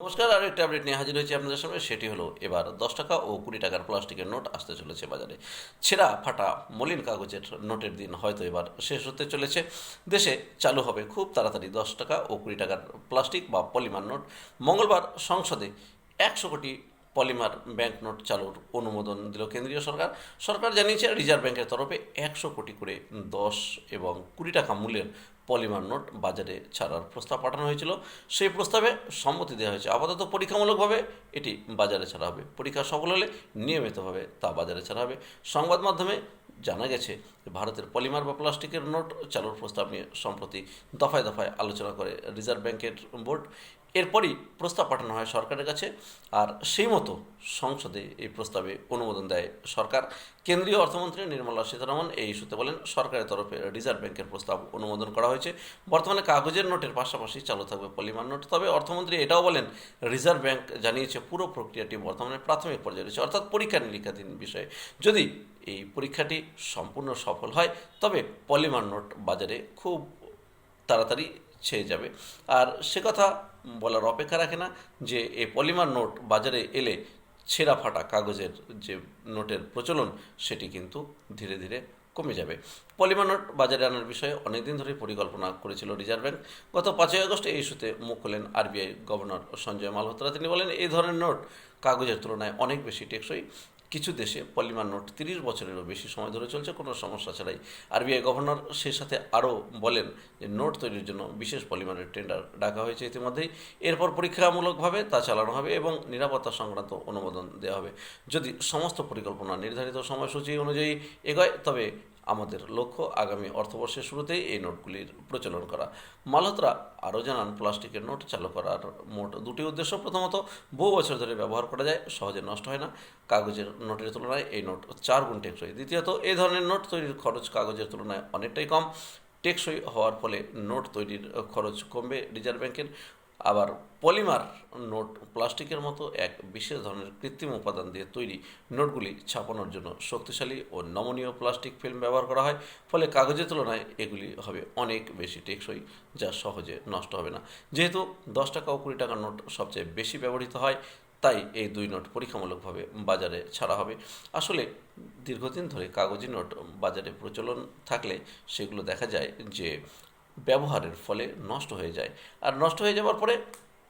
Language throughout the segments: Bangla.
নমস্কার, আর একটা আপডেট নিয়ে হাজির হয়েছি আপনাদের সামনে। সেটি হলো এবার 10 টাকা ও 20 টাকার প্লাস্টিকের নোট আসতে চলেছে বাজারে। ছেঁড়া ফাটা মলিন কাগজের নোটের দিন হয়তো এবার শেষ হতে চলেছে। দেশে চালু হবে খুব তাড়াতাড়ি 10 টাকা ও 20 টাকার প্লাস্টিক বা পলিমার নোট। মঙ্গলবার সংসদে 100 কোটি পলিমার ব্যাংক নোট চালুর অনুমোদন দিল কেন্দ্রীয় সরকার। সরকার জানিয়েছে রিজার্ভ ব্যাংকের তরফে 100 কোটি করে 10 এবং 20 টাকা মূল্যের পলিমার নোট বাজারে ছাড়ার প্রস্তাব পাঠানো হয়েছিল। সেই প্রস্তাবে সম্মতি দেওয়া হয়েছে। আপাতত পরীক্ষামূলকভাবে এটি বাজারে ছাড়া হবে। পরীক্ষা সফল হলে নিয়মিতভাবে তা বাজারে ছাড়া হবে। সংবাদ মাধ্যমে জানা গেছে যে ভারতের পলিমার বা প্লাস্টিকের নোট চালুর প্রস্তাব নিয়ে সম্প্রতি দফায় দফায় আলোচনা করে রিজার্ভ ব্যাংকের বোর্ড। এরপরই প্রস্তাব পাঠানো হয় সরকারের কাছে, আর সেই মতো সংসদে এই প্রস্তাবে অনুমোদন দেয় সরকার। কেন্দ্রীয় অর্থমন্ত্রী নির্মলা সীতারামন এই ইস্যুতে বলেন, সরকারের তরফে রিজার্ভ ব্যাংকের প্রস্তাব অনুমোদন করা হয়েছে। বর্তমানে কাগজের নোটের পাশাপাশি চালু থাকবে পলিমার নোট। তবে অর্থমন্ত্রী এটাও বলেন, রিজার্ভ ব্যাংক জানিয়েছে পুরো প্রক্রিয়াটি বর্তমানে প্রাথমিক পর্যায়ে রয়েছে, অর্থাৎ পরীক্ষা নিরীক্ষাধীন বিষয়ে। যদি এই পরীক্ষাটি সম্পূর্ণ সফল হয় তবে পলিমার নোট বাজারে খুব তাড়াতাড়ি ছেয়ে যাবে। আর সে কথা বলার অপেক্ষা রাখে না যে এই পলিমার নোট বাজারে এলে ছেঁড়া ফাটা কাগজের যে নোটের প্রচলন সেটি কিন্তু ধীরে ধীরে কমে যাবে। পলিমার নোট বাজারে আনার বিষয়ে অনেকদিন ধরেই পরিকল্পনা করেছিল রিজার্ভ ব্যাংক। গত 5ই আগস্ট এই ইস্যুতে মুখ খোলেন আরবিআই গভর্নর সঞ্জয় মালহোত্রা। তিনি বলেন, এই ধরনের নোট কাগজের তুলনায় অনেক বেশি টেকসই। কিছু দেশে পলিমার নোট 30 বছরেরও বেশি সময় ধরে চলছে কোনো সমস্যা ছাড়াই। আরবিআই গভর্নর সেই সাথে আরও বলেন যে নোট তৈরির জন্য বিশেষ পলিমারের টেন্ডার ডাকা হয়েছে ইতিমধ্যেই। এরপর পরীক্ষামূলকভাবে তা চালানো হবে এবং নিরাপত্তা সংক্রান্ত অনুমোদন দেওয়া হবে। যদি সমস্ত পরিকল্পনা নির্ধারিত সময়সূচি অনুযায়ী এগোয় তবে আমাদের লক্ষ্য আগামী অর্থবর্ষের শুরুতেই এই নোটগুলির প্রচলন করা। মালহোত্রা আরও জানান, প্লাস্টিকের নোট চালু করার মোট দুটি উদ্দেশ্য। প্রথমত, বহু বছর ধরে ব্যবহার করা যায়, সহজে নষ্ট হয় না। কাগজের নোটের তুলনায় এই নোট 4 গুণ টেকসই। দ্বিতীয়ত, এই ধরনের নোট তৈরির খরচ কাগজের তুলনায় অনেকটাই কম। টেকসই হওয়ার ফলে নোট তৈরির খরচ কমবে রিজার্ভ ব্যাংকের। আবার পলিমার নোট প্লাস্টিকের মতো এক বিশেষ ধরনের কৃত্রিম উপাদান দিয়ে তৈরি। নোটগুলি ছাপানোর জন্য শক্তিশালী ও নমনীয় প্লাস্টিক ফিল্ম ব্যবহার করা হয়, ফলে কাগজের তুলনায় এগুলি হবে অনেক বেশি টেকসই, যা সহজে নষ্ট হবে না। যেহেতু 10 টাকা ও 20 টাকার নোট সবচেয়ে বেশি ব্যবহৃত হয়, তাই এই দুই নোট পরীক্ষামূলকভাবে বাজারে ছাড়া হবে। আসলে দীর্ঘদিন ধরে কাগজি নোট বাজারে প্রচলন থাকলে সেগুলো দেখা যায় যে ব্যবহারের ফলে নষ্ট হয়ে যায়, আর নষ্ট হয়ে যাওয়ার পরে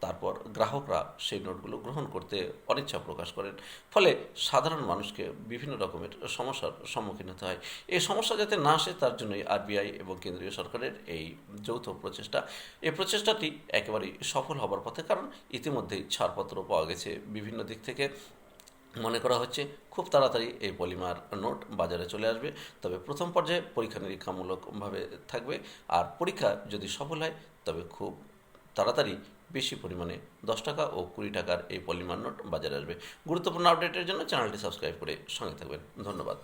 তারপর গ্রাহকরা সেই নোটগুলো গ্রহণ করতে অনিচ্ছা প্রকাশ করেন। ফলে সাধারণ মানুষকে বিভিন্ন রকমের সমস্যার সম্মুখীন হতে হয়। এই সমস্যা যাতে না আসে তার জন্যই আরবিআই এবং কেন্দ্রীয় সরকারের এই যৌথ প্রচেষ্টা। এই প্রচেষ্টাটি একেবারেই সফল হবার পথে, কারণ ইতিমধ্যেই ছাড়পত্র পাওয়া গেছে বিভিন্ন দিক থেকে। মনে করা হচ্ছে খুব তাড়াতাড়ি এই পলিমার নোট বাজারে চলে আসবে। তবে প্রথম পর্যায়ে পরীক্ষা নিরীক্ষামূলকভাবে থাকবে, আর পরীক্ষা যদি সফল হয় তবে খুব তাড়াতাড়ি বেশি পরিমাণে 10 টাকা ও 20 টাকার এই পলিমার নোট বাজারে আসবে। গুরুত্বপূর্ণ আপডেটের জন্য চ্যানেলটি সাবস্ক্রাইব করে সঙ্গে থাকবেন। ধন্যবাদ।